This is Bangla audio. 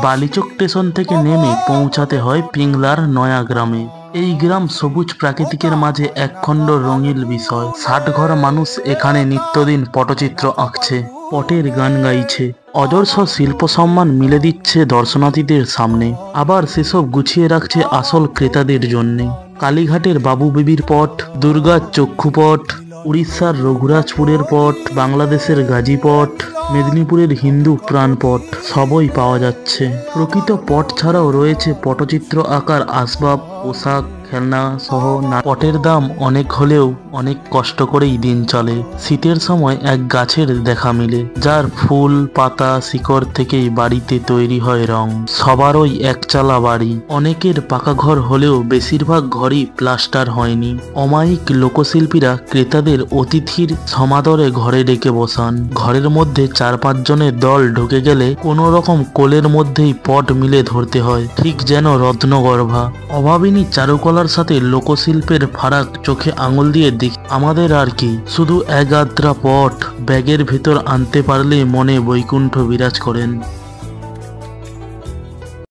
বালিচক স্টেশন থেকে নেমে পৌঁছাতে হয় পিংলার নয়া গ্রামে। এই গ্রাম সবুজ প্রাকৃতিকের মাঝে একখণ্ড রঙিন বিষয়। 60 ঘর মানুষ এখানে নিত্যদিন পটচিত্র আঁকছে, পটের গান গাইছে, অজস্র শিল্প সম্মান মিলে দিচ্ছে দর্শনার্থীদের সামনে, আবার সেসব গুছিয়ে রাখছে আসল ক্রেতাদের জন্যে। কালীঘাটের বাবু বিবির পট, দুর্গার চক্ষুপট, উড়িষ্যার রঘুরাজপুরের পট, বাংলাদেশের গাজী পট, মেদিনীপুরের হিন্দু প্রাণপট সবই পাওয়া যাচ্ছে। প্রকৃত পট ছাড়াও রয়েছে পটচিত্র আঁকার আসবাব, পোশাক, খেলনা সহ পটের দাম অনেক হলেও অনেক কষ্ট করেই দিন চলে। শীতের সময় এক গাছের দেখা মিলে, যার ফুল পাতা শিকড় থেকেই বাড়িতে তৈরি হয় রং। সবারই একচালা বাড়ি, অনেকের পাকা ঘর হলেও বেশিরভাগ ঘরই প্লাস্টার হয়নি। অমায়িক লোকশিল্পীরা ক্রেতাদের অতিথির সমাদরে ঘরে ডেকে বসান। ঘরের মধ্যে 4-5 জনের দল ঢুকে গেলে কোনো রকম কোলের মধ্যেই পট মিলে ধরতে হয়, ঠিক যেন রত্নগর্ভা। অভাবিনী চারুকলার সাথে লোকশিল্পের ফারাক চোখে আঙুল দিয়ে আমাদের আর কি, শুধু এক আদ্রা পট ব্যাগের ভেতর আনতে পারলে মনে বৈকুণ্ঠ বিরাজ করেন।